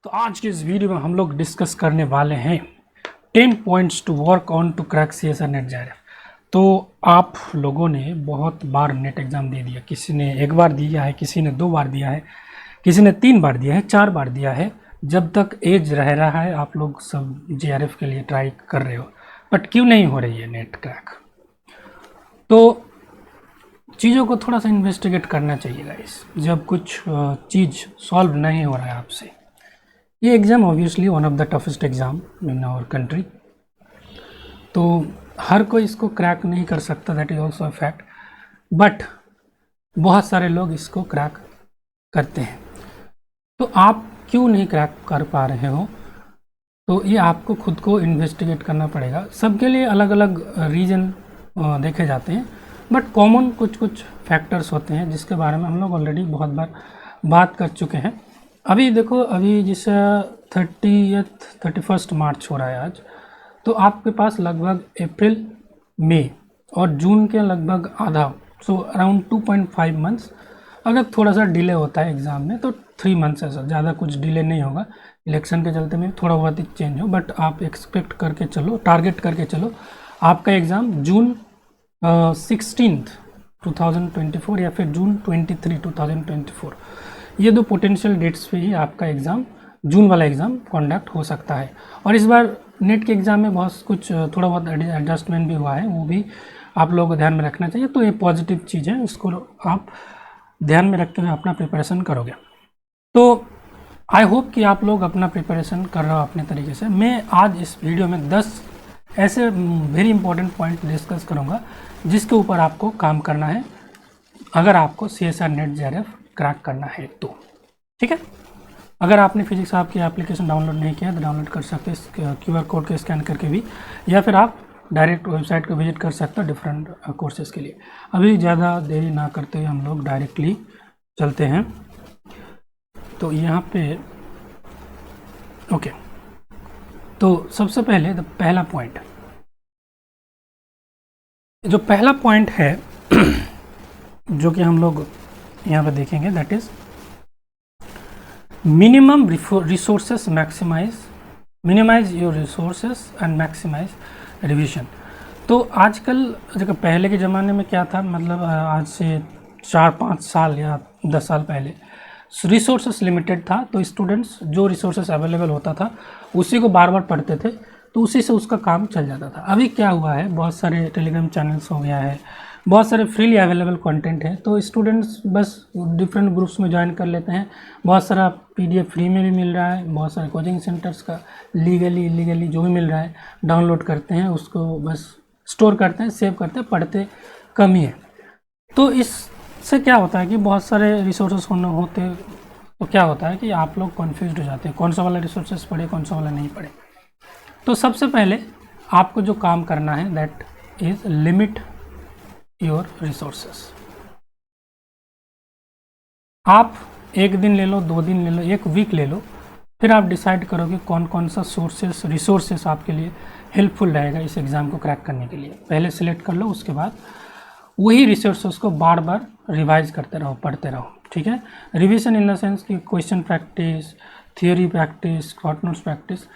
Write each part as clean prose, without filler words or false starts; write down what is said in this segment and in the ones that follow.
तो आज के इस वीडियो में हम लोग डिस्कस करने वाले हैं 10 points to work on to crack CSR NET JRF। तो आप लोगों ने बहुत बार नेट एग्ज़ाम दे दिया, किसी ने एक बार दिया है, किसी ने 2 बार दिया है, किसी ने 3 बार दिया है, 4 बार दिया है। जब तक एज रह रहा है आप लोग सब JRF के लिए ट्राई कर रहे हो, बट क्यों नहीं हो रही है नेट क्रैक? तो चीज़ों को थोड़ा सा इन्वेस्टिगेट करना चाहिए गाइस। जब कुछ चीज़ सॉल्व नहीं हो रहा है आपसे, ये exam obviously one of the toughest exam in our country, तो हर कोई इसको क्रैक नहीं कर सकता, that is also a fact. But बहुत सारे लोग इसको क्रैक करते हैं। तो आप क्यों नहीं क्रैक कर पा रहे हो? तो ये आपको खुद को इन्वेस्टिगेट करना पड़ेगा। सबके लिए अलग अलग रीज़न देखे जाते हैं, बट कॉमन कुछ फैक्टर्स होते हैं जिसके बारे में हम लोग ऑलरेडी बहुत बार बात कर चुके हैं। अभी देखो, अभी जैसे 31 मार्च हो रहा है आज, तो आपके पास लगभग अप्रैल, मई और जून के लगभग आधा, सो अराउंड 2.5 मंथ्स। अगर थोड़ा सा डिले होता है एग्ज़ाम में तो 3 मंथ्स है सर, ज़्यादा कुछ डिले नहीं होगा। इलेक्शन के चलते में थोड़ा बहुत ही चेंज हो, बट आप एक्सपेक्ट करके चलो, टारगेट करके चलो, आपका एग्ज़ाम जून 16 2024 या फिर जून 23 2024, ये 2 पोटेंशियल डेट्स पे ही आपका एग्ज़ाम, जून वाला एग्ज़ाम कंडक्ट हो सकता है। और इस बार नेट के एग्ज़ाम में बहुत कुछ थोड़ा बहुत एडजस्टमेंट भी हुआ है, वो भी आप लोगों को ध्यान में रखना चाहिए। तो ये पॉजिटिव चीज़ है, इसको आप ध्यान में रखते हुए अपना प्रिपरेशन करोगे। तो आई होप कि आप लोग अपना प्रिपरेशन कर रहे हो अपने तरीके से। मैं आज इस वीडियो में 10 ऐसे वेरी इंपॉर्टेंट पॉइंट डिस्कस करूँगा जिसके ऊपर आपको काम करना है अगर आपको CSR नेट JRF क्रैक करना है तो, ठीक है। अगर आपने फिजिक्स ऐप की एप्लीकेशन डाउनलोड नहीं किया तो डाउनलोड कर सकते हैं QR कोड को स्कैन करके भी, या फिर आप डायरेक्ट वेबसाइट को विजिट कर सकते हो डिफरेंट कोर्सेज़ के लिए। अभी ज़्यादा देरी ना करते हुए हम लोग डायरेक्टली चलते हैं। तो यहाँ पे ओके, तो सबसे पहले पहला पॉइंट, जो पहला पॉइंट है जो कि हम लोग यहाँ पे देखेंगे, that is minimum resources minimise your resources and maximise revision. तो आजकल देखो, पहले के ज़माने में क्या था, मतलब आज से 4-5 साल या 10 साल पहले रिसोर्सेस लिमिटेड था, तो स्टूडेंट्स जो रिसोर्सेस अवेलेबल होता था उसी को बार बार पढ़ते थे, तो उसी से उसका काम चल जाता था। अभी क्या हुआ है, बहुत सारे टेलीग्राम चैनल्स हो गया है, बहुत सारे फ्रीली अवेलेबल कंटेंट है, तो स्टूडेंट्स बस डिफरेंट ग्रुप्स में ज्वाइन कर लेते हैं। बहुत सारा PDF फ्री में भी मिल रहा है, बहुत सारे कोचिंग सेंटर्स का लीगली इलीगली जो भी मिल रहा है डाउनलोड करते हैं, उसको बस स्टोर करते हैं, सेव करते हैं, पढ़ते कम ही है। तो इससे क्या होता है कि बहुत सारे रिसोर्सेस होते, तो क्या होता है कि आप लोग कन्फ्यूज हो जाते हैं कौन सा वाला रिसोर्सेस पढ़े, कौन सा वाला नहीं पढ़े। तो सबसे पहले आपको जो काम करना है, that is limit your resources. आप 1 दिन ले लो, 2 दिन ले लो, 1 वीक ले लो, फिर आप डिसाइड करो कि कौन कौन सा रिसोर्सेस आपके लिए हेल्पफुल रहेगा इस एग्ज़ाम को क्रैक करने के लिए। पहले सिलेक्ट कर लो, उसके बाद वही रिसोर्सेस को बार बार रिवाइज करते रहो, पढ़ते रहो, ठीक है। रिविजन इन द सेंस कि question practice, theory practice, short notes practice.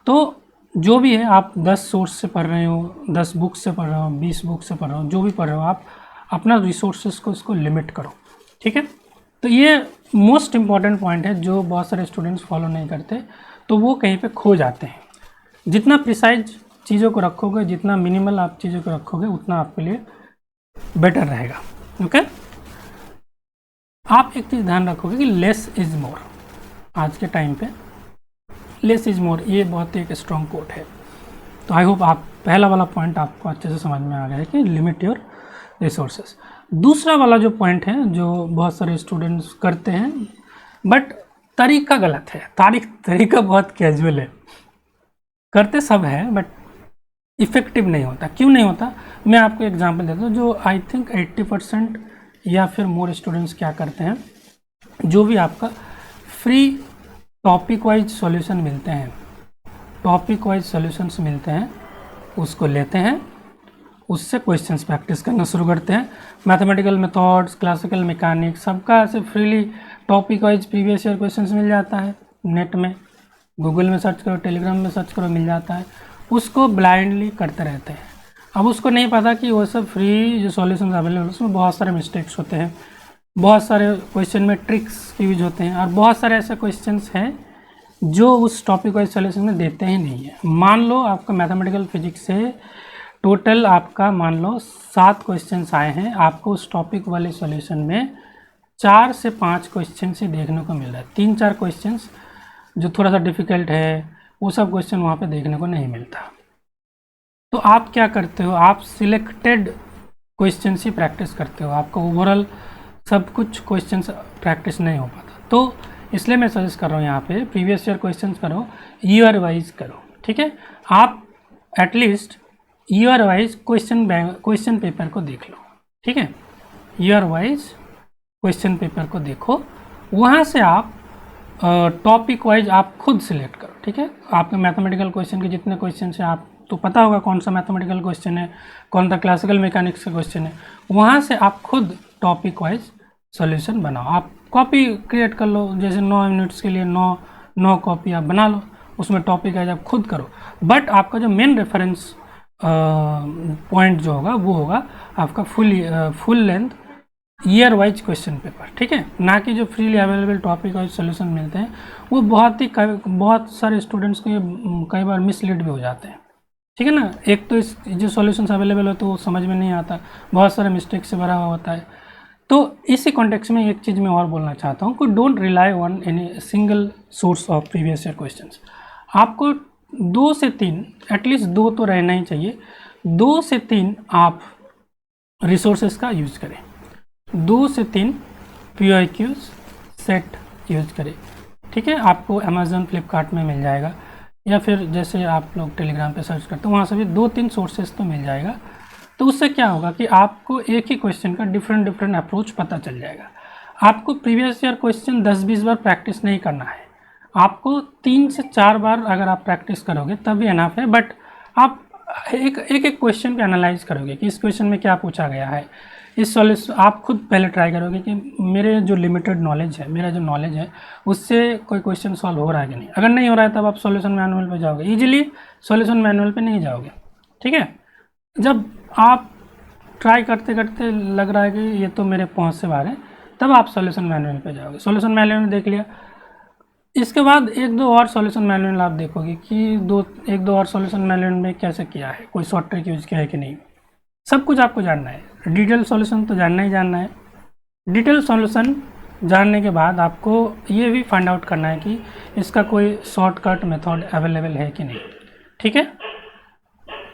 तो जो भी है, आप 10 सोर्स से पढ़ रहे हो, 10 बुक से पढ़ रहे हो, 20 बुक से पढ़ रहे हो, जो भी पढ़ रहे हो, आप अपना रिसोर्सेस को इसको लिमिट करो, ठीक है। तो ये मोस्ट इम्पॉर्टेंट पॉइंट है जो बहुत सारे स्टूडेंट्स फॉलो नहीं करते, तो वो कहीं पे खो जाते हैं। जितना प्रिसाइज चीज़ों को रखोगे, जितना मिनिमल आप चीज़ों को रखोगे, उतना आपके लिए बेटर रहेगा, ओके। आप एक चीज़ ध्यान रखोगे कि लेस इज़ मोर। आज के टाइम पे लेस इज़ मोर, ये बहुत ही एक स्ट्रॉन्ग कोट है। तो आई होप आप पहला वाला पॉइंट आपको अच्छे से समझ में आ गया है कि लिमिट योर रिसोर्सेस। दूसरा वाला जो पॉइंट है, जो बहुत सारे स्टूडेंट्स करते हैं, बट तरीका गलत है। तरीका बहुत कैजुअल है, करते सब हैं बट इफ़ेक्टिव नहीं होता। क्यों नहीं होता, मैं आपको एग्जांपल देता हूँ। जो आई थिंक 80% या फिर मोर स्टूडेंट्स क्या करते हैं, जो भी आपका फ्री टॉपिक वाइज सॉल्यूशन मिलते हैं, टॉपिक वाइज सॉल्यूशंस मिलते हैं, उसको लेते हैं, उससे क्वेश्चंस प्रैक्टिस करना शुरू करते हैं। मैथमेटिकल मेथड्स, क्लासिकल मैकेनिक्स, सबका ऐसे freely topic wise previous year questions मिल जाता है नेट में, गूगल में सर्च करो, टेलीग्राम में सर्च करो, मिल जाता है, उसको ब्लाइंडली करते रहते हैं। अब उसको नहीं पता कि वो सब फ्री जो सॉल्यूशंस अवेलेबल है उसमें बहुत सारे मिस्टेक्स होते हैं, बहुत सारे क्वेश्चन में ट्रिक्स यूज होते हैं, और बहुत सारे ऐसे क्वेश्चंस हैं जो उस टॉपिक वाइज सॉल्यूशन में देते ही नहीं है। मान लो आपका मैथमेटिकल फिजिक्स से टोटल आपका मान लो 7 क्वेश्चंस आए हैं, आपको उस टॉपिक वाले सॉल्यूशन में 4 से 5 क्वेश्चन से देखने को मिल रहा है। 3-4 क्वेश्चंस जो थोड़ा सा डिफ़िकल्ट है वो सब क्वेश्चन वहाँ पे देखने को नहीं मिलता। तो आप क्या करते हो, आप सिलेक्टेड क्वेश्चन ही प्रैक्टिस करते हो, आपका ओवरऑल सब कुछ क्वेश्चन प्रैक्टिस नहीं हो पाता। तो इसलिए मैं सजेस्ट कर रहा हूँ यहाँ पे प्रीवियस ईयर क्वेश्चन करो, ईयर वाइज करो, ठीक है। आप at least year wise question paper को देख लो, ठीक है। ईयर वाइज क्वेश्चन पेपर को देखो, वहाँ से आप टॉपिक वाइज आप खुद सिलेक्ट करो, ठीक है। आपके मैथमेटिकल क्वेश्चन के जितने क्वेश्चन हैं आप तो पता होगा कौन सा मैथमेटिकल क्वेश्चन है, कौन सा क्लासिकल मैकेनिक्स का क्वेश्चन है, वहाँ से आप खुद टॉपिक वाइज सॉल्यूशन बनाओ। आप कॉपी क्रिएट कर लो, जैसे 9 यूनिट्स के लिए 9 कॉपी आप बना लो, उसमें टॉपिक वाइज आप खुद करो। बट आपका जो मेन रेफरेंस पॉइंट जो होगा वो होगा आपका full length year wise question paper, ठीक है। ना कि जो freely available topic wise solution मिलते हैं वो बहुत सारे स्टूडेंट्स को ये कई बार मिसलीड भी हो जाते हैं, ठीक है ना। एक तो इस जो सॉल्यूशंस अवेलेबल हो तो वो समझ में नहीं आता, बहुत सारे मिस्टेक से भरा हुआ होता है। तो इसी कॉन्टेक्स्ट में एक चीज़ मैं और बोलना चाहता हूँ कि don't rely on any single source of previous year questions. आपको 2 से 3 एटलीस्ट 2 तो रहना ही चाहिए, 2 से 3 आप रिसोर्सेज का यूज़ करें, 2 से 3 PYQs सेट यूज़ करें, ठीक है। आपको अमेज़न फ्लिपकार्ट में मिल जाएगा, या फिर जैसे आप लोग टेलीग्राम पे सर्च करते हो वहाँ से भी 2-3 सोर्सेज तो मिल जाएगा। तो उससे क्या होगा कि आपको एक ही क्वेश्चन का डिफरेंट अप्रोच पता चल जाएगा। आपको प्रीवियस ईयर क्वेश्चन 10-20 बार प्रैक्टिस नहीं करना है, आपको 3 से 4 बार अगर आप प्रैक्टिस करोगे तब भी एनफ है। बट आप एक क्वेश्चन पे एनालाइज करोगे कि इस क्वेश्चन में क्या पूछा गया है, इस सॉल्यूशन आप खुद पहले ट्राई करोगे कि मेरे जो लिमिटेड नॉलेज है, मेरा जो नॉलेज है उससे कोई क्वेश्चन सॉल्व हो रहा है कि नहीं। अगर नहीं हो रहा है तब आप सॉल्यूशन मैनुअल पे जाओगे, इजीली सॉल्यूशन मैनुअल पे नहीं जाओगे, ठीक है। जब आप ट्राई करते करते लग रहा है कि ये तो मेरे पहुंच से बाहर है, तब आप सॉल्यूशन मैनुअल पे जाओगे। सॉल्यूशन मैनुअल में देख लिया, इसके बाद 1-2 और सॉल्यूशन मैनुअल आप देखोगे कि 1-2 और सॉल्यूशन मैनुअल में कैसे किया है, कोई शॉर्ट ट्रिक यूज़ किया है कि नहीं, सब कुछ आपको जानना है। डिटेल सॉल्यूशन तो जानना ही जानना है। डिटेल सॉल्यूशन जानने के बाद आपको ये भी फाइंड आउट करना है कि इसका कोई शॉर्टकट मेथड अवेलेबल है कि नहीं, ठीक है।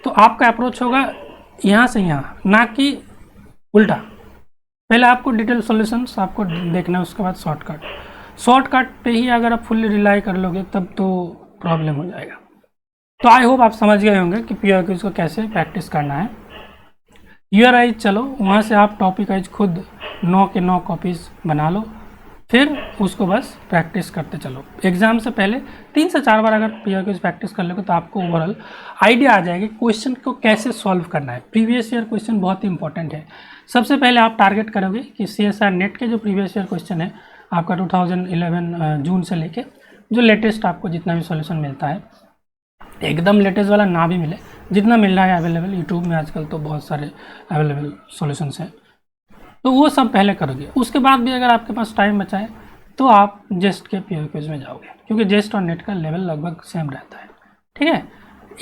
तो आपका अप्रोच होगा यहाँ से यहाँ, ना कि उल्टा। पहले आपको डिटेल सॉल्यूशंस आपको देखना है, उसके बाद शॉर्टकट पे ही अगर आप फुल्ली रिलाई कर लोगे तब तो प्रॉब्लम हो जाएगा। तो आई होप आप समझ गए होंगे कि PYQs को कैसे प्रैक्टिस करना है। ईयर वाइज चलो, वहाँ से आप टॉपिक वाइज खुद 9 के 9 कॉपीज़ बना लो, फिर उसको बस प्रैक्टिस करते चलो। एग्ज़ाम से पहले 3 से 4 बार अगर PYQs प्रैक्टिस कर लोगे तो आपको ओवरऑल आइडिया आ जाएगी क्वेश्चन को कैसे सॉल्व करना है। प्रीवियस ईयर क्वेश्चन बहुत ही इंपॉर्टेंट है। सबसे पहले आप टारगेट करोगे कि CSR नेट के जो प्रीवियस ईयर क्वेश्चन है आपका 2011 जून से लेके जो लेटेस्ट आपको जितना भी सॉल्यूशन मिलता है, एकदम लेटेस्ट वाला ना भी मिले, जितना मिल रहा है अवेलेबल यूट्यूब में आजकल तो बहुत सारे अवेलेबल सॉल्यूशंस हैं, तो वो सब पहले करोगे। उसके बाद भी अगर आपके पास टाइम बचा है तो आप जेस्ट के PYQs में जाओगे, क्योंकि जेस्ट और नेट का लेवल लगभग सेम रहता है, ठीक है।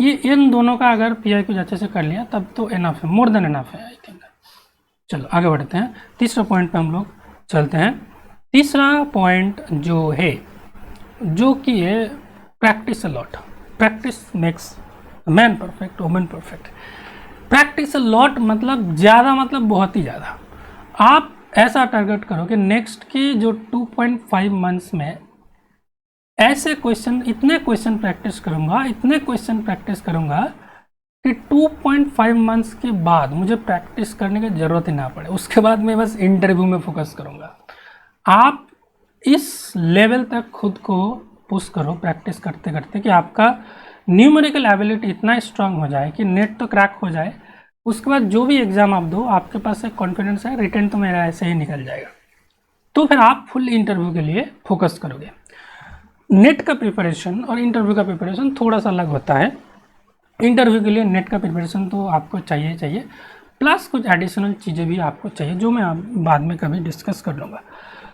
ये इन दोनों का अगर PYQs अच्छे से कर लिया तब तो एनफ है, मोर देन एनफ है आई थिंक। चलो आगे बढ़ते हैं, तीसरा पॉइंट पे हम लोग चलते हैं। तीसरा पॉइंट जो है, जो कि है practice a lot. Practice makes man perfect, woman perfect. Practice a lot मतलब ज़्यादा, मतलब बहुत ही ज़्यादा। आप ऐसा टारगेट करो कि नेक्स्ट की जो 2.5 मंथ्स में ऐसे क्वेश्चन, इतने क्वेश्चन प्रैक्टिस करूँगा कि 2.5 मंथ्स के बाद मुझे प्रैक्टिस करने की ज़रूरत ही ना पड़े। उसके बाद मैं बस इंटरव्यू में फोकस करूँगा। आप इस लेवल तक खुद को पुश करो प्रैक्टिस करते करते कि आपका न्यूमेरिकल एबिलिटी इतना स्ट्रांग हो जाए कि नेट तो क्रैक हो जाए। उसके बाद जो भी एग्ज़ाम आप दो, आपके पास एक कॉन्फिडेंस है रिटर्न तो मेरा ऐसे ही निकल जाएगा। तो फिर आप फुल इंटरव्यू के लिए फोकस करोगे। नेट का प्रिपरेशन और इंटरव्यू का प्रिपरेशन थोड़ा सा अलग होता है। इंटरव्यू के लिए नेट का प्रिपरेशन तो आपको चाहिए, प्लस कुछ एडिशनल चीज़ें भी आपको चाहिए, जो मैं बाद में कभी डिस्कस कर लूँगा।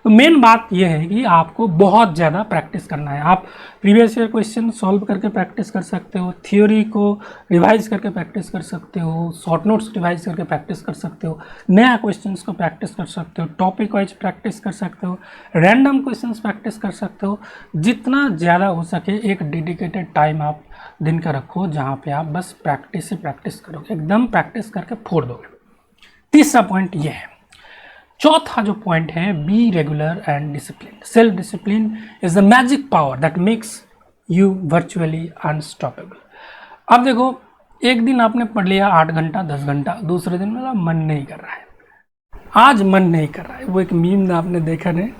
तो मेन बात यह है कि आपको बहुत ज़्यादा प्रैक्टिस करना है। आप प्रीवियस ईयर क्वेश्चन सॉल्व करके प्रैक्टिस कर सकते हो, थ्योरी को रिवाइज करके प्रैक्टिस कर सकते हो, शॉर्ट नोट्स रिवाइज करके प्रैक्टिस कर सकते हो, नया क्वेश्चंस को प्रैक्टिस कर सकते हो, टॉपिक वाइज प्रैक्टिस कर सकते हो, रैंडम क्वेश्चंस प्रैक्टिस कर सकते हो। जितना ज़्यादा हो सके एक डेडिकेटेड टाइम आप दिन का रखो जहाँ पे आप बस प्रैक्टिस से प्रैक्टिस करोगे, एकदम प्रैक्टिस करके फोड़ दोगे। तीसरा पॉइंट ये है। चौथा जो पॉइंट है, B regular and discipline. Self discipline is the magic power that makes you virtually unstoppable. अब देखो, एक दिन आपने पढ़ लिया 8 घंटा 10 घंटा, दूसरे दिन मेरा मन नहीं कर रहा है, आज मन नहीं कर रहा है। वो एक मीम आपने देखा नहीं,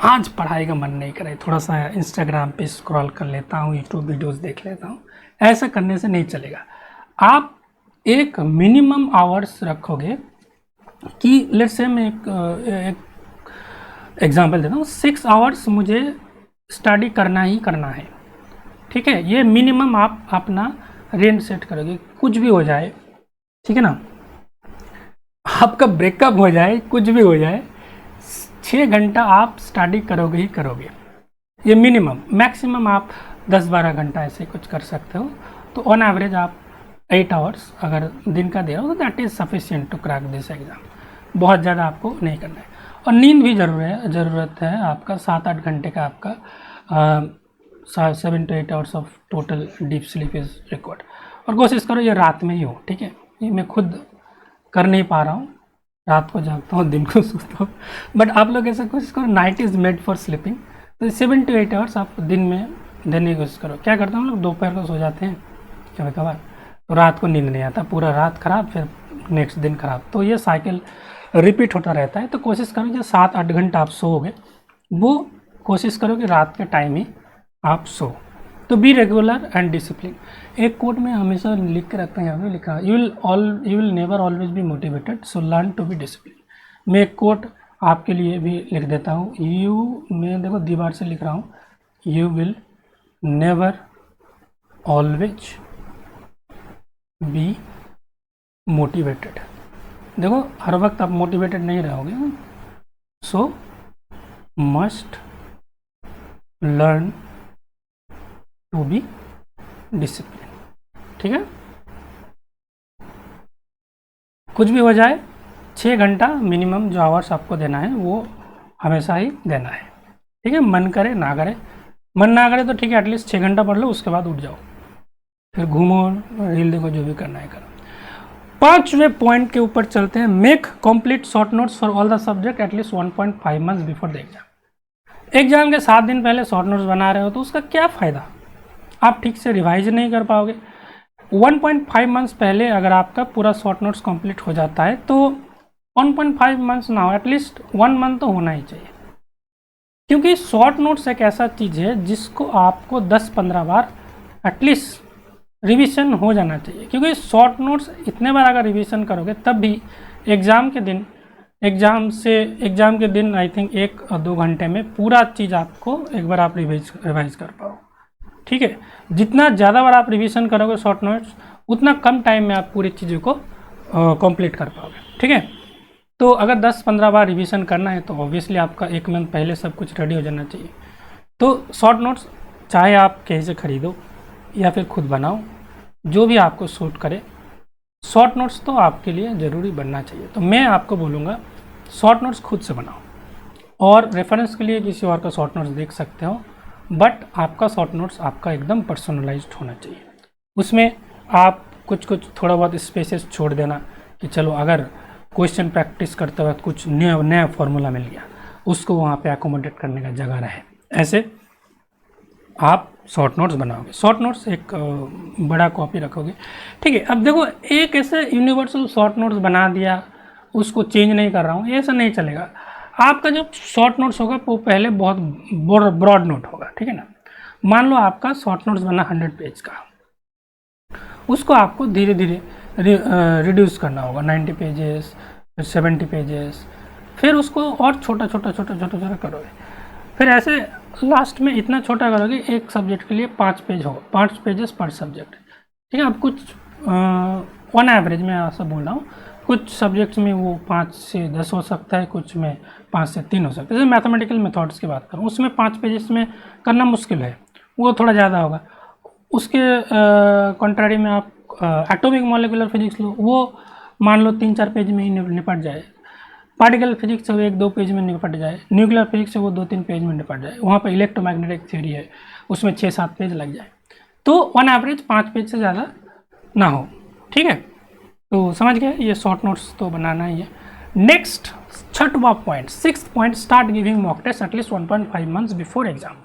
आज पढ़ाई का मन नहीं कर रहा है, थोड़ा सा इंस्टाग्राम पे स्क्रॉल कर लेता हूँ, यूट्यूब वीडियोस देख लेता हूँ। ऐसा करने से नहीं चलेगा। आप एक मिनिमम आवर्स रखोगे कि लेट्स से मैं एक एग्जांपल देता हूँ, 6 आवर्स मुझे स्टडी करना ही करना है, ठीक है। ये मिनिमम आप अपना रेंज सेट करोगे, कुछ भी हो जाए, ठीक है ना, आपका ब्रेकअप हो जाए, कुछ भी हो जाए, 6 घंटा आप स्टडी करोगे ही करोगे। ये मिनिमम, मैक्सिमम आप 10-12 घंटा ऐसे कुछ कर सकते हो। तो ऑन एवरेज आप 8 आवर्स अगर दिन का दे रहे हो तो that is sufficient to crack this exam. बहुत ज़्यादा आपको नहीं करना है। और नींद भी ज़रूरत है आपका 7-8 घंटे का, आपका 7 to 8 hours of total deep sleep is required. और कोशिश करो ये रात में ही हो, ठीक है। ये मैं खुद कर नहीं पा रहा हूँ, रात को जागता हूँ, दिन को सोता हूँ, बट आप लोग ऐसा कोशिश करो, night is made for sleeping. तो 7 to 8 आवर्स आप दिन में देने की कोशिश करो। क्या करते हैं हम लोग, दोपहर को सो जाते हैं कभी कभार, तो रात को नींद नहीं आता, पूरा रात खराब, फिर नेक्स्ट दिन खराब, तो ये साइकिल रिपीट होता रहता है। तो कोशिश करो जो 7-8 घंटा आप सोओगे, वो कोशिश करो कि रात के टाइम ही आप सो। तो बी रेगुलर एंड डिसिप्लिन। एक कोट में हमेशा लिख के रखते हैं, यहाँ पे लिखा, you will never always be motivated, so learn to be discipline. मैं एक कोट आपके लिए भी लिख देता हूँ, मैं देखो दीवार से लिख रहा हूँ, you will never always be motivated. देखो हर वक्त आप मोटिवेटेड नहीं रहोगे, so must learn to be discipline, ठीक है। कुछ भी हो जाए, 6 घंटा मिनिमम जो आवर्स आपको देना है वो हमेशा ही देना है, ठीक है। मन करे ना करे, मन ना करे तो ठीक है, एटलीस्ट 6 घंटा पढ़ लो, उसके बाद उठ जाओ, फिर घूमो, रील देखो, जो भी करना है करो। 5वें पॉइंट के ऊपर चलते हैं। Make complete short notes for all the subject at least 1.5 months before the exam. Exam के 7 दिन पहले शॉर्ट नोट्स बना रहे हो तो उसका क्या फ़ायदा, आप ठीक से रिवाइज नहीं कर पाओगे। 1.5 मंथ्स पहले अगर आपका पूरा शॉर्ट नोट्स कंप्लीट हो जाता है तो 1.5 मंथ्स ना हो, एटलीस्ट 1 मंथ तो होना ही चाहिए, क्योंकि शॉर्ट नोट्स एक ऐसा चीज़ है जिसको आपको 10-15 बार एटलीस्ट रिवीजन हो जाना चाहिए। क्योंकि शॉर्ट नोट्स इतने बार अगर रिवीजन करोगे तब भी एग्ज़ाम के दिन आई थिंक 1-2 घंटे में पूरा चीज़ आपको एक बार आप रिवाइज कर पाओ, ठीक है। जितना ज़्यादा बार आप रिवीजन करोगे शॉर्ट नोट्स, उतना कम टाइम में आप पूरी चीज़ों को कंप्लीट कर पाओगे, ठीक है। तो अगर 10-15 बार रिवीजन करना है तो ऑब्वियसली आपका 1 मंथ पहले सब कुछ रेडी हो जाना चाहिए। तो शॉर्ट नोट्स चाहे आप कहीं से ख़रीदो या फिर खुद बनाओ, जो भी आपको सूट करे, शॉर्ट नोट्स तो आपके लिए ज़रूरी बनना चाहिए। तो मैं आपको बोलूँगा शॉर्ट नोट्स खुद से बनाओ, और रेफरेंस के लिए किसी और का शॉर्ट नोट्स देख सकते हो, बट आपका शॉर्ट नोट्स आपका एकदम पर्सनलाइज्ड होना चाहिए। उसमें आप कुछ थोड़ा बहुत स्पेसेस छोड़ देना कि चलो अगर क्वेश्चन प्रैक्टिस करते वक्त कुछ नया फार्मूला मिल गया, उसको वहाँ पे अकोमोडेट करने का जगह रहे, ऐसे आप शॉर्ट नोट्स बनाओगे। शॉर्ट नोट्स एक बड़ा कॉपी रखोगे, ठीक है। अब देखो, एक ऐसे यूनिवर्सल शॉर्ट नोट्स बना दिया, उसको चेंज नहीं कर रहा हूँ, ऐसा नहीं चलेगा। आपका जो शॉर्ट नोट्स होगा वो पहले बहुत ब्रॉड नोट होगा, ठीक है ना। मान लो आपका शॉर्ट नोट्स बना 100 पेज का, उसको आपको धीरे धीरे रिड्यूस करना होगा, 90 पेजेस, 70 पेजेस, फिर उसको और छोटा करोगे। फिर ऐसे लास्ट में इतना छोटा करोगे, एक सब्जेक्ट के लिए 5 पेज हो, 5 पेजेस पर सब्जेक्ट, ठीक है। अब कुछ ऑन एवरेज मैं आपसे बोल रहा हूँ, कुछ सब्जेक्ट्स में वो 5 से 10 हो सकता है, कुछ में 5 से 3 हो सकता है। जैसे मैथमेटिकल मेथड्स की बात करूँ, उसमें 5 पेजेस में करना मुश्किल है, वो थोड़ा ज़्यादा होगा। उसके कॉन्ट्रारी में आप एटॉमिक मॉलिक्यूलर फिजिक्स लो, वो मान लो 3-4 पेज में ही निपट जाए। पार्टिकल फिजिक्स से 1-2 पेज में निपट जाए, न्यूक्लियर फिजिक्स से वो 2-3 पेज में निपट जाए। वहाँ पर इलेक्ट्रोमैग्नेटिक थ्योरी है, उसमें 6-7 पेज लग जाए। तो ऑन एवरेज 5 पेज से ज़्यादा ना हो, ठीक है। तो समझ गए, ये शॉर्ट नोट्स तो बनाना ही है। नेक्स्ट 6वां point, 6th point, start giving mock test at least 1.5 months before exam.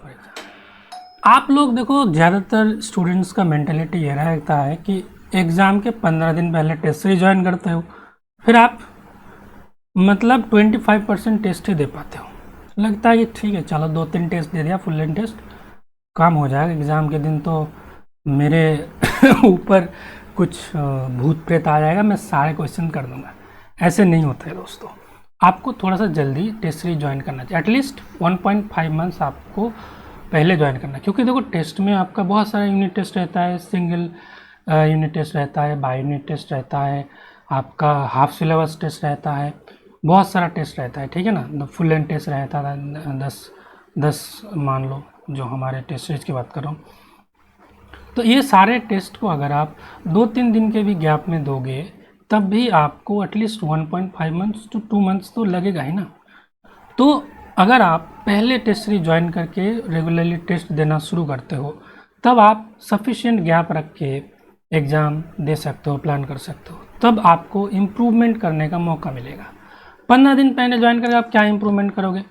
आप लोग देखो, ज़्यादातर स्टूडेंट्स का मेंटेलिटी ये रहता है कि एग्ज़ाम के 15 दिन पहले टेस्ट सीरीज ज्वाइन करते हो, फिर आप मतलब 25% टेस्ट ही दे पाते हो। लगता है कि ठीक है, चलो 2-3 टेस्ट दे दिया, फुल लेंथ टेस्ट, काम हो जाएगा। एग्ज़ाम के दिन तो मेरे ऊपर कुछ भूत प्रेत आ जाएगा, मैं सारे क्वेश्चन कर दूंगा। ऐसे नहीं होता है दोस्तों, आपको थोड़ा सा जल्दी टेस्ट सीरीज ज्वाइन करना चाहिए। एटलीस्ट 1.5 मंथ्स आपको पहले ज्वाइन करना है, क्योंकि देखो टेस्ट में आपका बहुत सारा यूनिट टेस्ट रहता है, सिंगल यूनिट टेस्ट रहता है, बाई यूनिट टेस्ट रहता है, आपका हाफ सिलेबस टेस्ट रहता है, बहुत सारा टेस्ट रहता है, ठीक है ना। फुल लेंथ टेस्ट रहता था 10 मान लो, जो हमारे टेस्ट सीरीज की बात कर रहा हूँ। तो ये सारे टेस्ट को अगर आप 2-3 दिन के भी गैप में दोगे, तब भी आपको एटलीस्ट 1.5 मंथ्स to 2 मंथ्स तो लगेगा ही ना। तो अगर आप पहले टेस्ट सीरीज ज्वाइन करके रेगुलरली टेस्ट देना शुरू करते हो, तब आप सफिशिएंट गैप रख के एग्ज़ाम दे सकते हो, प्लान कर सकते हो, तब आपको इम्प्रूवमेंट करने का मौका मिलेगा। 15 दिन पहले ज्वाइन करके आप क्या इम्प्रूवमेंट करोगे?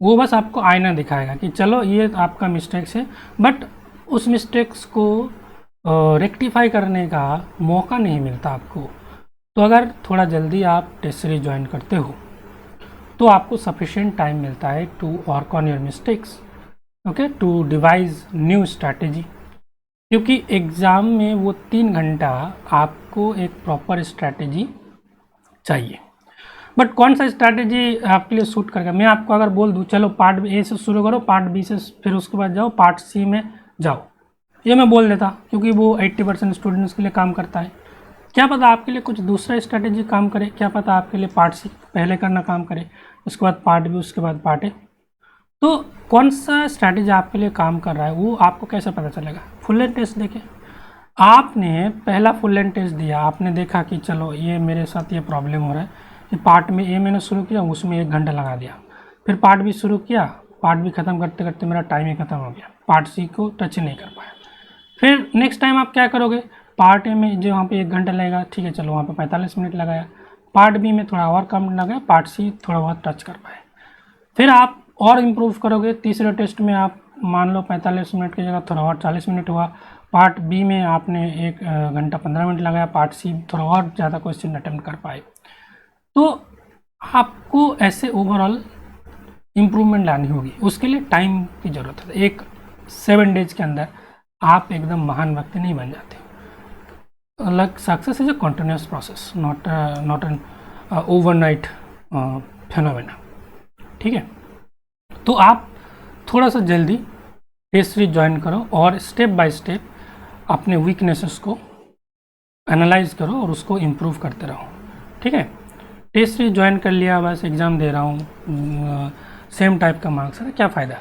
वो बस आपको आईना दिखाएगा कि चलो ये आपका मिस्टेक्स है, बट उस मिस्टेक्स को रेक्टिफाई करने का मौका नहीं मिलता आपको। तो अगर थोड़ा जल्दी आप टेस्ट सीरीज ज्वाइन करते हो, तो आपको सफिशिएंट टाइम मिलता है to work on your mistakes, okay, to devise new strategy. क्योंकि एग्ज़ाम में वो 3 घंटा आपको एक प्रॉपर स्ट्रैटेजी चाहिए। बट कौन सा स्ट्रैटेजी आपके लिए सूट करेगा? मैं आपको अगर बोल दूँ चलो पार्ट ए से शुरू करो, पार्ट बी से फिर उसके बाद जाओ पार्ट सी में जाओ, ये मैं बोल देता, क्योंकि वो 80% स्टूडेंट्स के लिए काम करता है। क्या पता आपके लिए कुछ दूसरा स्ट्रैटेजी काम करे, क्या पता आपके लिए पार्ट सी पहले करना काम करे, उसके बाद पार्ट बी, उसके बाद पार्ट ए। तो कौन सा स्ट्रैटेजी आपके लिए काम कर रहा है वो आपको कैसे पता चलेगा? फुल लेंथ टेस्ट देखें, आपने पहला फुल लेंथ टेस्ट दिया, आपने देखा कि चलो ये मेरे साथ ये प्रॉब्लम हो रहा है, कि पार्ट में ए मैंने शुरू किया, उसमें 1 घंटा लगा दिया, फिर पार्ट बी शुरू किया, पार्ट बी ख़त्म करते करते मेरा टाइम ही ख़त्म हो गया, पार्ट सी को टच नहीं कर पाया। फिर नेक्स्ट टाइम आप क्या करोगे? पार्ट ए में जो वहाँ पे 1 घंटा लगेगा, ठीक है चलो वहाँ पे 45 मिनट लगाया, पार्ट बी में थोड़ा और कम लगा, पार्ट सी थोड़ा बहुत टच कर पाए। फिर आप और इम्प्रूव करोगे, तीसरे टेस्ट में आप मान लो 45 मिनट की जगह थोड़ा और 40 मिनट हुआ, पार्ट बी में आपने 1 घंटा 15 मिनट लगाया, पार्ट सी थोड़ा और ज़्यादा क्वेश्चन अटेम्प्ट कर पाए। तो आपको ऐसे ओवरऑल इम्प्रूवमेंट लानी होगी, उसके लिए टाइम की ज़रूरत है। एक 7 डेज के अंदर आप एकदम महान व्यक्ति नहीं बन जाते। Like success is a continuous process, not an overnight phenomena, ठीक है। तो आप थोड़ा सा जल्दी टेस्ट सीरीज ज्वाइन करो और स्टेप बाय स्टेप अपने वीकनेसेस को एनालाइज करो और उसको इम्प्रूव करते रहो, ठीक है। टेस्ट सीरीज ज्वाइन कर लिया, बस एग्ज़ाम दे रहा हूँ, सेम टाइप का मार्क्स है, क्या फ़ायदा?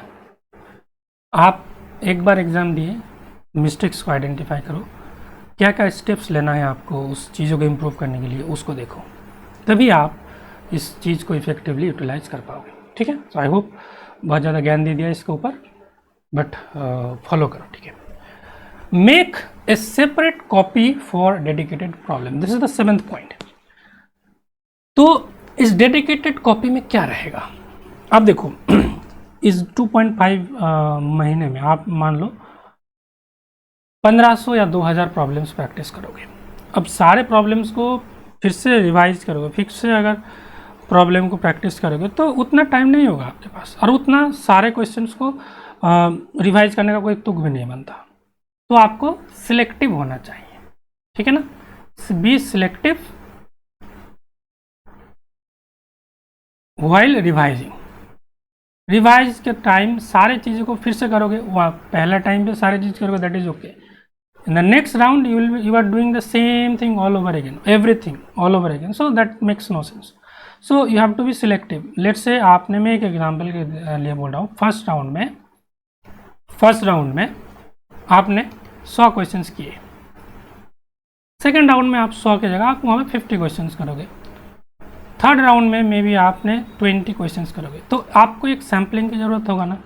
आप एक बार एग्ज़ाम दिए, मिस्टेक्स को आइडेंटिफाई करो, क्या क्या स्टेप्स लेना है आपको उस चीज़ों को इम्प्रूव करने के लिए, उसको देखो, तभी आप इस चीज़ को इफेक्टिवली यूटिलाइज कर पाओगे, ठीक है। सो आई होप बहुत ज़्यादा ज्ञान दे दिया इसके ऊपर, बट फॉलो करो, ठीक है। Make a separate copy for dedicated problem, this is the 7th point. तो इस डेडिकेटेड कॉपी में क्या रहेगा? आप देखो इस 2.5 महीने में आप मान लो 1500 या 2000 प्रॉब्लम्स प्रैक्टिस करोगे। अब सारे प्रॉब्लम्स को फिर से रिवाइज करोगे, फिर से अगर प्रॉब्लम को प्रैक्टिस करोगे तो उतना टाइम नहीं होगा आपके पास, और उतना सारे क्वेश्चंस को रिवाइज करने का कोई तुक भी नहीं बनता। तो आपको सिलेक्टिव होना चाहिए, ठीक है ना। Be selective while revising, revise के टाइम सारे चीज़ों को फिर से करोगे, वह पहला टाइम पे सारी चीज़ करोगे, that is okay. In the next round you are doing the same thing all over again, everything all over again, so that makes no sense. So you have to be selective. let's say आपने, मैं एक example के लिए बोल रहा हूँ, first round में आपने 100 क्वेश्चंस किए, सेकेंड राउंड में आप 100 की जगह आप वहाँ पे 50 क्वेश्चंस करोगे, थर्ड राउंड में मे बी आपने 20 क्वेश्चंस करोगे. तो आपको एक सैम्पलिंग की ज़रूरत होगा ना,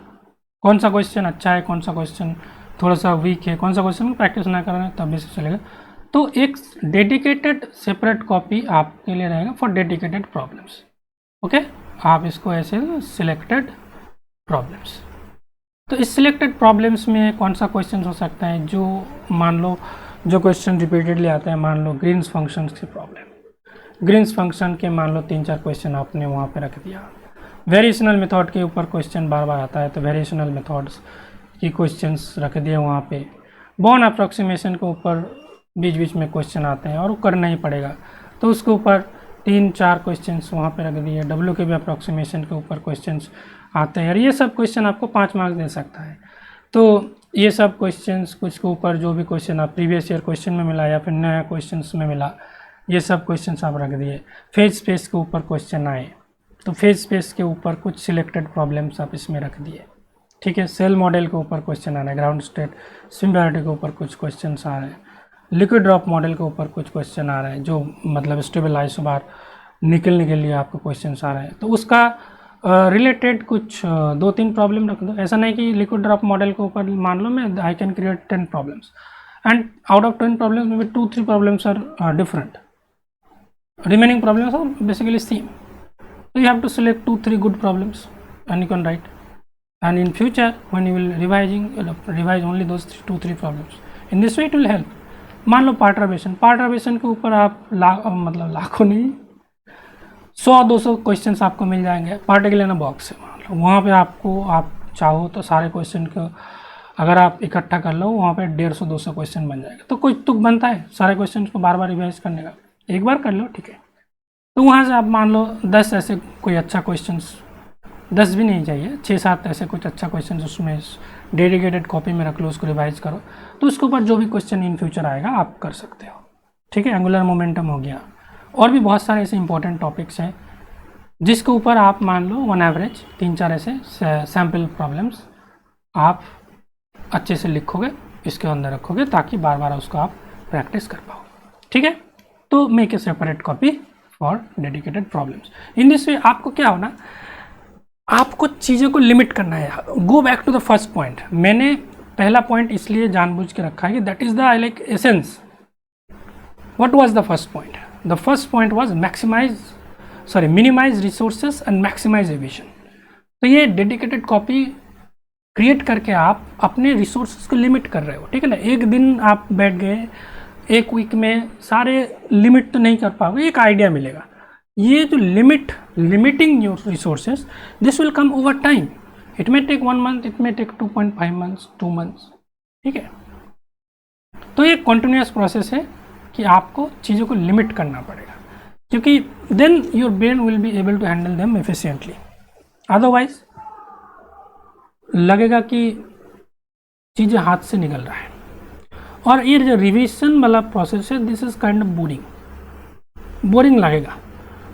कौन सा क्वेश्चन अच्छा है, कौन सा क्वेश्चन थोड़ा सा वीक है, कौन सा क्वेश्चन प्रैक्टिस ना करें तभी से चलेगा. तो एक डेडिकेटेड सेपरेट कॉपी आपके लिए रहेगा फॉर डेडिकेटेड प्रॉब्लम्स. ओके, आप इसको ऐसे सिलेक्टेड प्रॉब्लम्स. तो इस सिलेक्टेड प्रॉब्लम्स में कौन सा क्वेश्चन हो सकता है, जो मान लो जो क्वेश्चन रिपीटेडली आता है, मान लो ग्रीन्स फंक्शन की प्रॉब्लम, ग्रीन्स फंक्शन के मान लो 3-4 क्वेश्चन आपने वहाँ पे रख दिया. वेरिएशनल मेथड के ऊपर क्वेश्चन बार बार आता है, तो वेरिएशनल मेथड्स की क्वेश्चंस रख दिए वहाँ पे. बॉर्न अप्रॉक्सीमेशन के ऊपर बीच बीच में क्वेश्चन आते हैं और वो करना ही पड़ेगा, तो उसके ऊपर 3-4 क्वेश्चंस वहाँ पे रख दिए. डब्ल्यू के भी अप्रॉक्सीमेशन के ऊपर क्वेश्चंस आते हैं और ये सब क्वेश्चन आपको 5 मार्क्स दे सकता है. तो ये सब क्वेश्चंस, कुछ के ऊपर जो भी क्वेश्चन आप प्रीवियस ईयर क्वेश्चन में मिला या फिर नया क्वेश्चंस में मिला, ये सब क्वेश्चंस आप रख दिए. फेज स्पेस के ऊपर क्वेश्चन आए, तो फेज स्पेस के ऊपर कुछ सिलेक्टेड प्रॉब्लम्स आप इसमें रख दिए. ठीक है, सेल मॉडल के ऊपर क्वेश्चन आ रहे हैं, ग्राउंड स्टेट सिम्बियोटिक के ऊपर कुछ क्वेश्चन आ रहे हैं, लिक्विड ड्रॉप मॉडल के ऊपर कुछ क्वेश्चन आ रहे हैं, जो मतलब स्टेबल आइसोबार निकलने के लिए आपको क्वेश्चन आ रहे हैं. तो उसका रिलेटेड कुछ 2-3 प्रॉब्लम रख दो. ऐसा नहीं कि लिक्विड ड्रॉप मॉडल के ऊपर मान लो मैं I can create 10 problems and out of 10 problems में 2-3 problems are different, remaining problems are basically same. So you have to select 2-3 good problems and you can write, and in future when you will revise only those 2-3 problems. In this way it will help. मान लो पार्ट्रावेशन के ऊपर आप मतलब लाखों नहीं 100-200 questions आपको मिल जाएंगे. Particle in a box है, मान लो वहाँ पे आपको, आप चाहो तो सारे क्वेश्चन को अगर आप इकट्ठा कर लो, वहाँ पे 150-200 क्वेश्चन बन जाएगा. तो कोई तुक बनता है सारे क्वेश्चन को बार बार रिवाइज करने का, एक बार कर लो ठीक है. तो वहाँ से आप मान लो 10 ऐसे कोई अच्छा क्वेश्चंस, 10 भी नहीं चाहिए, 6-7 ऐसे कुछ अच्छा क्वेश्चंस उसमें डेडिकेटेड कॉपी में रख लो, उसको रिवाइज करो. तो उसके ऊपर जो भी क्वेश्चन इन फ्यूचर आएगा आप कर सकते हो. ठीक है, एंगुलर मोमेंटम हो गया, और भी बहुत सारे ऐसे इंपॉर्टेंट टॉपिक्स हैं जिसके ऊपर आप मान लो ऑन एवरेज 3-4 ऐसे सैम्पल प्रॉब्लम्स आप अच्छे से लिखोगे, इसके अंदर रखोगे, ताकि बार बार उसको आप प्रैक्टिस कर पाओ. ठीक है, तो make a separate copy for dedicated problems. In this way आपको क्या होना, आपको चीज़ों को लिमिट करना है. Go back to the first point. मैंने पहला पॉइंट इसलिए जानबूझ के रखा है कि that is the I like essence. What was the first point? The first point was minimize resources and maximize revision. तो ये डेडिकेटेड कॉपी क्रिएट करके आप अपने रिसोर्सेज को लिमिट कर रहे हो. ठीक है ना, एक दिन आप बैठ गए, एक वीक में सारे लिमिट तो नहीं कर पाओगे, एक आइडिया मिलेगा. ये जो limiting your resources, this will come over time. It may take 1 month, it may take 2.5 months, 2 months. ठीक है, तो ये कॉन्टिन्यूस प्रोसेस है कि आपको चीज़ों को लिमिट करना पड़ेगा, क्योंकि then your brain will be able to handle them efficiently. Otherwise लगेगा कि चीज़ें हाथ से निकल रहा है. और ये जो रिवीजन वाला प्रोसेस है, this is kind of boring लगेगा,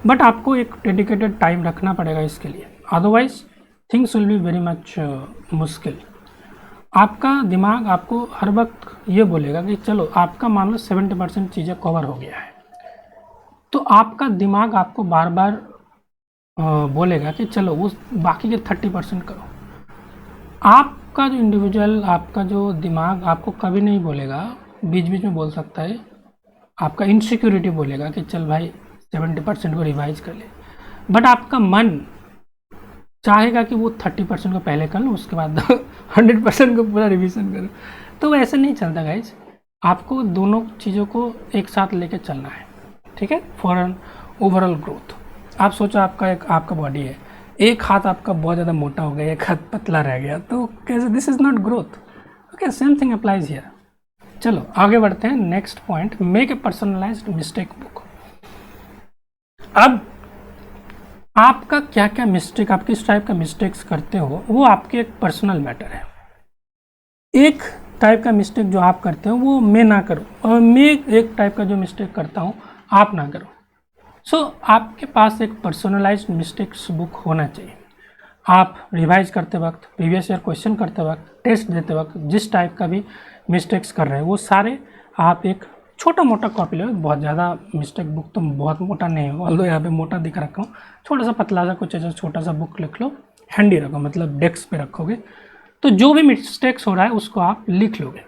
बट आपको एक डेडिकेटेड टाइम रखना पड़ेगा इसके लिए. Otherwise things will be very much मुश्किल. आपका दिमाग आपको हर वक्त ये बोलेगा कि चलो, आपका मान लो 70% चीज़ें कवर हो गया है, तो आपका दिमाग आपको बार बार बोलेगा कि चलो उस बाकी के 30% करो. आपका जो इंडिविजुअल, आपका जो दिमाग आपको कभी नहीं बोलेगा, बीच बीच में बोल सकता है, आपका इनसिक्योरिटी बोलेगा कि चल भाई 70% को रिवाइज कर ले, बट आपका मन चाहेगा कि वो 30% को पहले कर लो, उसके बाद 100% को पूरा रिवीजन करो. तो ऐसे नहीं चलता गाइज. आपको दोनों चीज़ों को एक साथ लेके चलना है. ठीक है, फॉर एन ओवरऑल ग्रोथ. आप सोचो आपका बॉडी है, एक हाथ आपका बहुत ज़्यादा मोटा हो गया, एक हाथ पतला रह गया, तो कैसे? This is not growth. Okay, same thing applies here. चलो आगे बढ़ते हैं. Next point, make a personalised mistake book. अब आपका क्या क्या मिस्टेक, आप किस टाइप का मिस्टेक्स करते हो वो आपके एक पर्सनल मैटर है। एक टाइप का मिस्टेक जो आप करते हो वो मैं ना करूँ, और मैं एक टाइप का जो मिस्टेक करता हूँ आप ना करो। सो आपके पास एक पर्सनलाइज्ड मिस्टेक्स बुक होना चाहिए। आप रिवाइज करते वक्त, प्रीवियस ईयर क्वेश्चन करते वक्त, टेस्ट देते वक्त जिस टाइप का भी मिस्टेक्स कर रहे हैं वो सारे आप एक छोटा मोटा कॉपी लो। बहुत ज़्यादा मिस्टेक बुक तो बहुत मोटा नहीं है, ऑल्दो यहाँ पे मोटा दिख रखा हूँ, छोटा सा पतला सा कुछ ऐसा छोटा सा बुक लिख लो, हैंडी रखो, मतलब डेस्क पे रखोगे, तो जो भी मिस्टेक्स हो रहा है उसको आप लिख लोगे।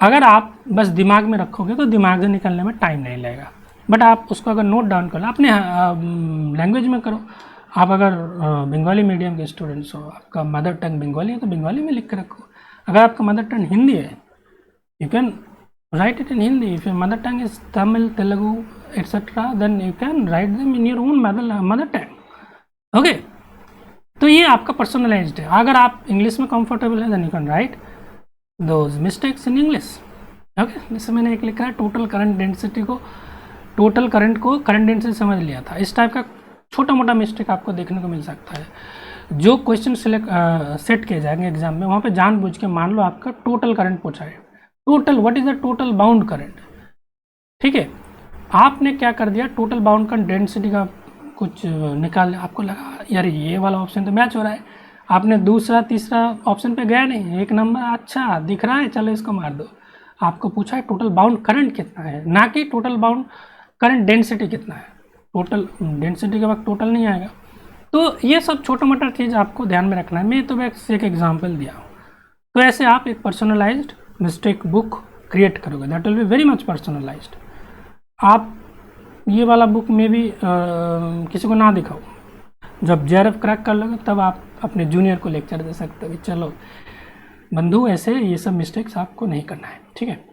अगर आप बस दिमाग में रखोगे तो दिमाग से निकलने में टाइम नहीं लगेगा, बट आप उसको अगर नोट डाउन कर लो, अपने लैंग्वेज में करो। आप अगर बंगाली मीडियम के स्टूडेंट्स हो, आपका मदर टंग बंगाली है तो बंगाली में लिख के रखो। अगर आपका मदर टंग हिंदी है, you can write it in Hindi. If your mother tongue is Tamil, Telugu etcetera, then you can write them in your own mother tongue. Okay, तो ये आपका पर्सनलाइज्ड है। अगर आप इंग्लिश में कंफर्टेबल है then you can write those mistakes in English. Okay, जैसे मैंने एक लिखा है टोटल करंट डेंसिटी को, टोटल करंट को करंट डेंसिटी समझ लिया था। इस टाइप का छोटा मोटा मिस्टेक आपको देखने को मिल सकता है। जो क्वेश्चन सेट किए जाएंगे एग्जाम में, वहाँ पे जानबूझ के मान लो आपका टोटल करंट पूछा है, total what is the total bound current, ठीक है, आपने क्या कर दिया, टोटल बाउंड करंट डेंसिटी का कुछ निकाल, आपको लगा यार ये वाला ऑप्शन तो मैच हो रहा है, आपने दूसरा तीसरा ऑप्शन पे गया नहीं, एक नंबर अच्छा दिख रहा है चलो इसको मार दो। आपको पूछा है टोटल बाउंड करंट कितना है, ना कि टोटल बाउंड करंट डेंसिटी कितना है। टोटल डेंसिटी के वक्त टोटल नहीं आएगा। तो ये सब छोटा मोटा चीज़ आपको ध्यान में रखना है। मैं तो बस एक एग्जाम्पल दिया हूँ। तो ऐसे आप एक पर्सनलाइज्ड मिस्टेक बुक क्रिएट करोगे, that will be very much personalised. आप ये वाला बुक में भी किसी को ना दिखाओ, जब JRF क्रैक कर लोगे तब आप अपने जूनियर को लेक्चर दे सकते हो कि चलो बंधु ऐसे ये सब मिस्टेक्स आपको नहीं करना है, ठीक है।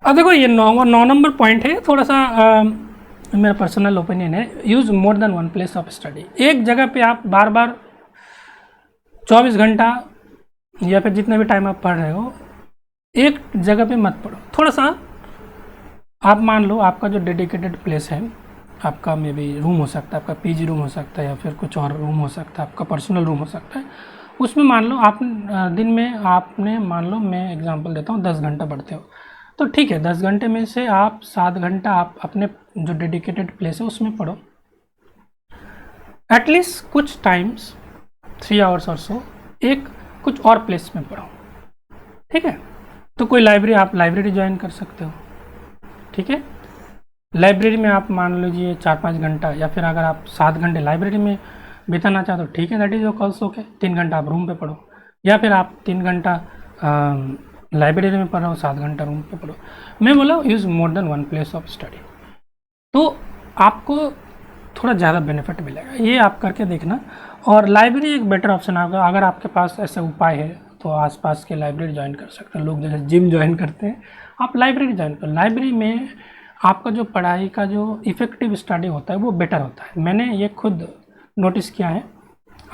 अब देखो ये 9 नंबर पॉइंट है, थोड़ा सा मेरा पर्सनल ओपिनियन है। Use more than one place of study. एक जगह पे आप बार बार 24 घंटा या फिर जितने भी टाइम आप पढ़ रहे हो एक जगह पे मत पढ़ो। थोड़ा सा आप मान लो आपका जो डेडिकेटेड प्लेस है, आपका मे बी रूम हो सकता है, आपका PG रूम हो सकता है, या फिर कुछ और रूम हो सकता है, आपका पर्सनल रूम हो सकता है, उसमें मान लो आप दिन में आपने, मान लो मैं एग्जांपल देता हूँ 10 घंटा पढ़ते हो, तो ठीक है 10 घंटे में से आप 7 घंटा आप अपने जो डेडिकेटेड प्लेस है उसमें पढ़ो। एटलीस्ट कुछ टाइम्स 3 आवर्स और सो एक कुछ और प्लेस में पढ़ो, ठीक है। तो कोई लाइब्रेरी, आप लाइब्रेरी ज्वाइन कर सकते हो, ठीक है। लाइब्रेरी में आप मान लीजिए 4-5 घंटा, या फिर अगर आप 7 घंटे लाइब्रेरी में बिताना चाहते हो, ठीक है, दैट इज ऑल्सो ओके। 3 घंटा आप रूम पे पढ़ो, या फिर आप 3 घंटा लाइब्रेरी में पढ़ रहे हो, 7 घंटा रूम पे पढ़ो। मैं बोला use more than one place of study, तो आपको थोड़ा ज़्यादा बेनिफिट मिलेगा, ये आप करके देखना। और लाइब्रेरी एक बेटर ऑप्शन है। अगर आपके पास ऐसा उपाय है तो आसपास के लाइब्रेरी ज्वाइन कर सकते हैं। लोग जैसे जिम ज्वाइन करते हैं, आप लाइब्रेरी ज्वाइन करो। लाइब्रेरी में आपका जो पढ़ाई का जो इफ़ेक्टिव स्टडी होता है वो बेटर होता है। मैंने ये खुद नोटिस किया है,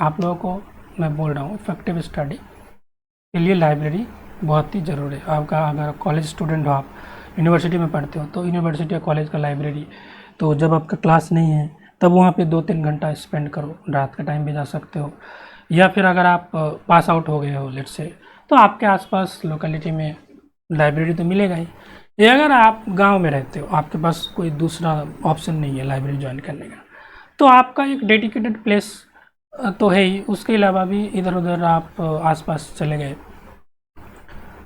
आप लोगों को मैं बोल रहा हूँ, इफ़ेक्टिव स्टडी के लिए लाइब्रेरी बहुत ही ज़रूरी है। आपका अगर कॉलेज स्टूडेंट हो, आप यूनिवर्सिटी में पढ़ते हो, तो यूनिवर्सिटी या कॉलेज का लाइब्रेरी, तो जब आपका क्लास नहीं है तब वहाँ पे 2-3 घंटा स्पेंड करो, रात का टाइम भी जा सकते हो। या फिर अगर आप पास आउट हो गए हो लेट से, तो आपके आसपास लोकेलिटी में लाइब्रेरी तो मिलेगा ही। ये अगर आप गांव में रहते हो, आपके पास कोई दूसरा ऑप्शन नहीं है लाइब्रेरी ज्वाइन करने का, तो आपका एक डेडिकेटेड प्लेस तो है ही। उसके अलावा भी इधर उधर आप आसपास चले गए,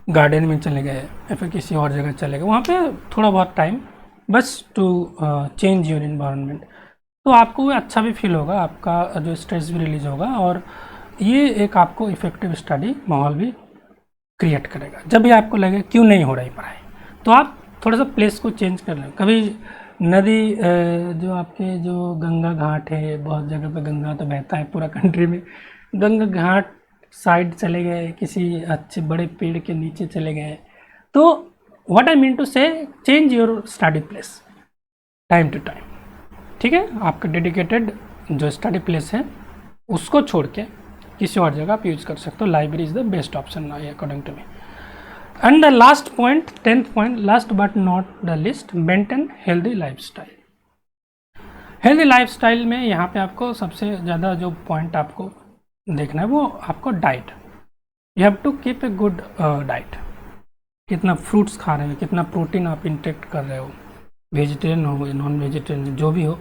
गार्डन में चले गए, या फिर किसी और जगह चले गए, वहाँ पे थोड़ा बहुत टाइम बस टू चेंज योर इन्वायरमेंट, तो आपको अच्छा भी फील होगा, आपका जो स्ट्रेस भी रिलीज होगा, और ये एक आपको इफ़ेक्टिव स्टडी माहौल भी क्रिएट करेगा। जब भी आपको लगे क्यों नहीं हो रही पढ़ाई, तो आप थोड़ा सा प्लेस को चेंज कर लें। कभी नदी, जो आपके जो गंगा घाट है, बहुत जगह पे गंगा तो बहता है पूरा कंट्री में, गंगा घाट साइड चले गए, किसी अच्छे बड़े पेड़ के नीचे चले गए, तो what I mean to say, change your study place time to time, ठीक है। आपका डेडिकेटेड जो स्टडी प्लेस है उसको छोड़ के किसी और जगह आप यूज़ कर सकते हो। Library is the best option according to me. And the last point, 10th point, last but not the list, maintain healthy lifestyle. Healthy lifestyle में यहाँ पे आपको सबसे ज़्यादा जो पॉइंट आपको देखना है वो आपको diet. You have to keep a good diet. कितना फ्रूट्स खा रहे हो, कितना प्रोटीन आप इंटेक्ट कर रहे हो, वेजिटेरियन हो नॉन वेजिटेरियन जो भी हो,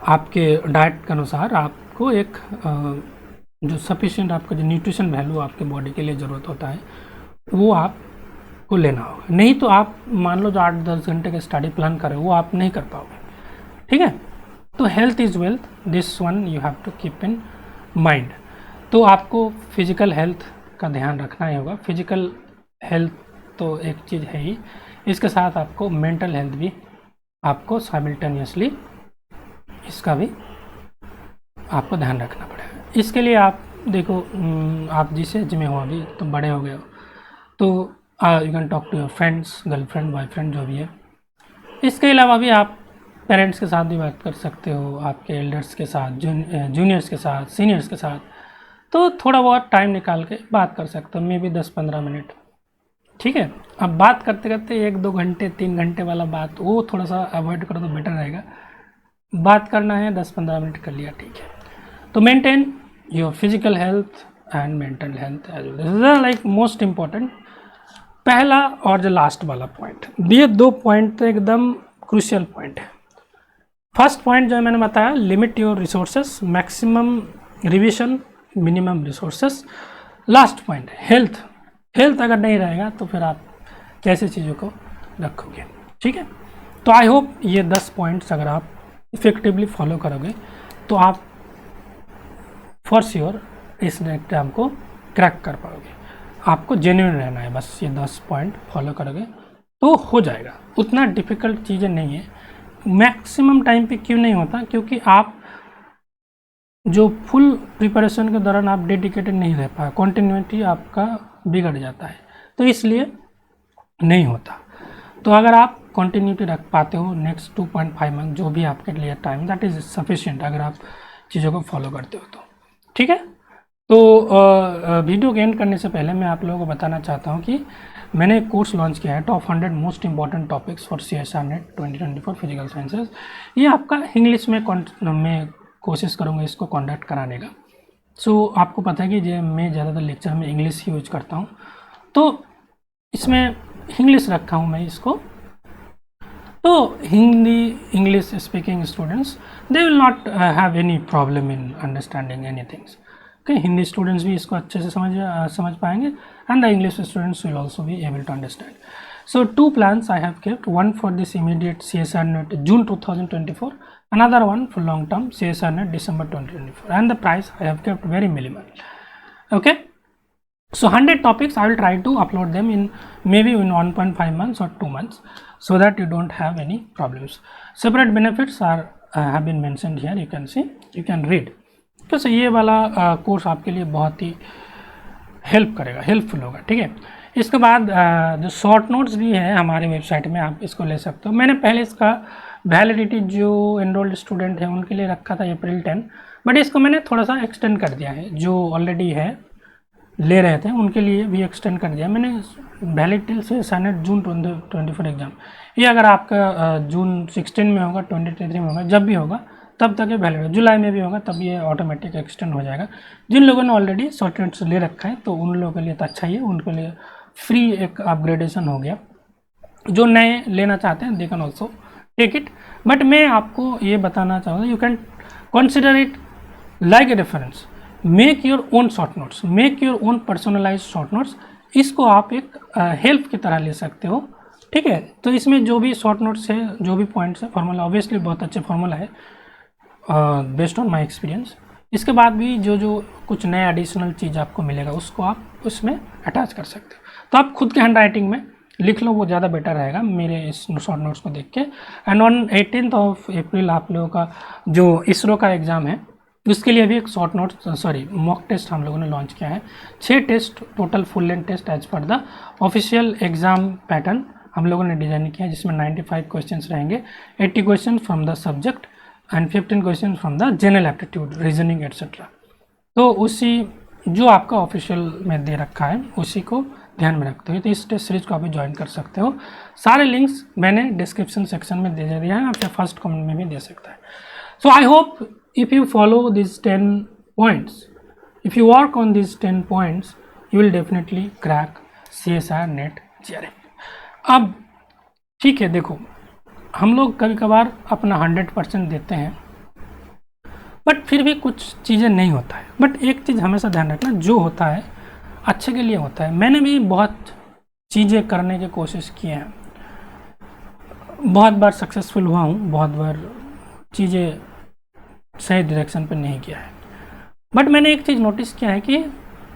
आपके डाइट के अनुसार आपको एक जो सफिशिएंट आपका जो न्यूट्रिशन वैल्यू आपके बॉडी के लिए ज़रूरत होता है वो आपको लेना होगा। नहीं तो आप मान लो जो 8-10 घंटे का स्टडी प्लान कर रहे हो वो आप नहीं कर पाओगे, ठीक है। तो health is wealth, this one you have to keep in mind. तो आपको फिजिकल हेल्थ का ध्यान रखना ही होगा। फिजिकल हेल्थ तो एक चीज़ है ही, इसके साथ आपको मेंटल हेल्थ भी आपको साइमल्टेनियसली इसका भी आपको ध्यान रखना पड़ेगा। इसके लिए आप देखो, आप जिस एज में हो अभी तो बड़े हो गए हो, तो you can talk to your friends, girlfriend boyfriend जो भी है। इसके अलावा भी आप पेरेंट्स के साथ भी बात कर सकते हो, आपके एल्डर्स के साथ, जूनियर्स के साथ, सीनियर्स के साथ। तो थोड़ा बहुत टाइम निकाल के बात कर सकते हो, मे बी 10-15 मिनट, ठीक है। अब बात करते करते 1-2 घंटे 3 घंटे वाला बात वो थोड़ा सा अवॉइड करो तो बेटर रहेगा। बात करना है 10-15 मिनट कर लिया, ठीक है। तो maintain your physical health and mental health as well, this is like most important. पहला और जो लास्ट वाला पॉइंट, ये 2 पॉइंट तो एकदम क्रूशियल पॉइंट है। फर्स्ट पॉइंट जो मैंने बताया, limit your resources, maximum revision, minimum resources. Last point health. Health अगर नहीं रहेगा तो फिर आप कैसे चीज़ों को रखोगे, ठीक है। तो आई होप ये 10 पॉइंट्स अगर आप इफेक्टिवली फॉलो करोगे तो आप फॉर श्योर इस एग्जाम को क्रैक कर पाओगे। आपको जेन्युइन रहना है, बस ये 10 पॉइंट फॉलो करोगे तो हो जाएगा। उतना डिफ़िकल्ट चीज़ें नहीं है। मैक्सिमम टाइम पे क्यों नहीं होता, क्योंकि आप जो फुल प्रिपरेशन के दौरान आप डेडिकेटेड नहीं रह पाए, कॉन्टिन्यूटी आपका बिगड़ जाता है, तो इसलिए नहीं होता। तो अगर आप कॉन्टिन्यूटी रख पाते हो नेक्स्ट 2.5 मंथ जो भी आपके लिए टाइम, दैट इज़ सफिशिएंट अगर आप चीज़ों को फॉलो करते हो तो, ठीक है। तो वीडियो को एंड करने से पहले मैं आप लोगों को बताना चाहता हूँ कि मैंने एक कोर्स लॉन्च किया है, top 100 most important topics for CSR net 2024 physical sciences. ये आपका इंग्लिश में मैं कोशिश करूँगा इसको कंडक्ट कराने का। सो आपको पता है कि मैं ज़्यादातर लेक्चर में इंग्लिश ही यूज करता हूँ, तो इसमें इंग्लिश रखा हूँ मैं इसको। तो Hindi English speaking students they will not have any problem in understanding any things. Okay, Hindi students भी इसको अच्छे से समझ पाएंगे and the English students will also be able to understand. So 2 plans I have kept, one for this immediate CSR net June 2024, another one for long term CSR net December 2024, and the price I have kept very minimal. Okay, so 100 topics I will try to upload them in maybe in 1.5 months or 2 months, so that you don't have any problems. Separate benefits are have been mentioned here, you can see, you can read. तो ये वाला course आपके लिए बहुत ही help करेगा, helpful होगा, ठीक है। इसके बाद जो शॉर्ट नोट्स भी है हमारे वेबसाइट में, आप इसको ले सकते हो। मैंने पहले इसका वैलिडिटी जो एनरोल्ड स्टूडेंट है उनके लिए रखा था April 10, बट इसको मैंने थोड़ा सा एक्सटेंड कर दिया है। जो ऑलरेडी है ले रहे थे उनके लिए भी एक्सटेंड कर दिया मैंने। वैलिडिटी से सैनेट जून 2024 एग्ज़ाम, ये अगर आपका जून 16 में होगा, 2023 में होगा, जब भी होगा तब तक ये वैलिड है। जुलाई में भी होगा तब ये ऑटोमेटिक एक्सटेंड हो जाएगा। जिन लोगों ने ऑलरेडी शॉर्ट नोट्स ले रखा है तो उन लोगों के लिए तो अच्छा ही है, उनके लिए फ्री एक अपग्रेडेशन हो गया। जो नए लेना चाहते हैं they can also take it, but मैं आपको ये बताना चाहूँगा, you can consider it like a reference. Make your own short notes, make your own personalize short notes. इसको आप एक हेल्प की तरह ले सकते हो, ठीक है। तो इसमें जो भी शॉर्ट नोट्स है, जो भी पॉइंट्स है, फॉर्मूला ऑब्वियसली बहुत अच्छे फॉर्मूला है बेस्ड ऑन माई एक्सपीरियंस। इसके बाद भी जो कुछ नया एडिशनल चीज़ आपको मिलेगा उसको आप उसमें अटैच कर सकते हो। तो आप खुद के हैंड राइटिंग में लिख लो, वो ज़्यादा बेटर रहेगा मेरे इस शॉर्ट नोट्स को देख के। एंड ऑन 18 अप्रैल आप लोगों का जो इसरो का एग्ज़ाम है उसके लिए भी एक शॉर्ट नोट्स मॉक टेस्ट हम लोगों ने लॉन्च किया है। 6 test total full length test as per the official exam pattern हम लोगों ने डिज़ाइन किया है, जिसमें 95 क्वेश्चंस रहेंगे, 80 question from the subject and 15 question from the general aptitude, reasoning etcetera. तो उसी जो आपका ऑफिशियल में दे रखा है उसी को ध्यान में रखते हुए तो इस टेस्ट सीरीज को आप ज्वाइन कर सकते हो। सारे लिंक्स मैंने डिस्क्रिप्शन सेक्शन में दे दिया है, आप फर्स्ट कमेंट में भी दे सकता है। So I hope if you follow these 10 points, if you work on these 10 points, you will definitely crack CSIR NET JRF। अब ठीक है, देखो हम लोग कभी कभार अपना 100% देते हैं, बट फिर भी कुछ चीज़ें नहीं होता है। बट एक चीज़ हमेशा ध्यान रखना, जो होता है अच्छे के लिए होता है। मैंने भी बहुत चीज़ें करने की कोशिश की हैं, बहुत बार सक्सेसफुल हुआ हूँ, बहुत बार चीज़ें सही डायरेक्शन पर नहीं किया है। बट मैंने एक चीज़ नोटिस किया है कि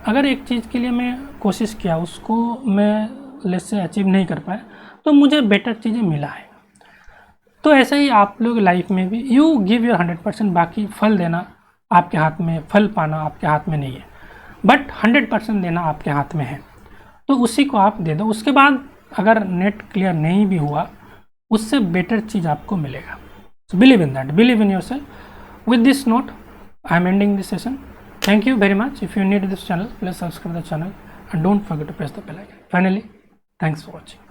अगर एक चीज़ के लिए मैं कोशिश किया, उसको मैं लेस से अचीव नहीं कर पाया, तो मुझे बेटर चीज़ें मिला है। तो ऐसे ही आप लोग लाइफ में भी यू गिव योर 100%, बाकी फल देना आपके हाथ में, फल पाना आपके हाथ में नहीं है, बट 100% देना आपके हाथ में है, तो उसी को आप दे दो। उसके बाद अगर नेट क्लियर नहीं भी हुआ, उससे बेटर चीज़ आपको मिलेगा। So believe in that, believe in yourself. With this note, I am ending this session. Thank you very much. If you need this channel, please subscribe the channel and don't forget to press the bell icon. Finally, thanks for watching.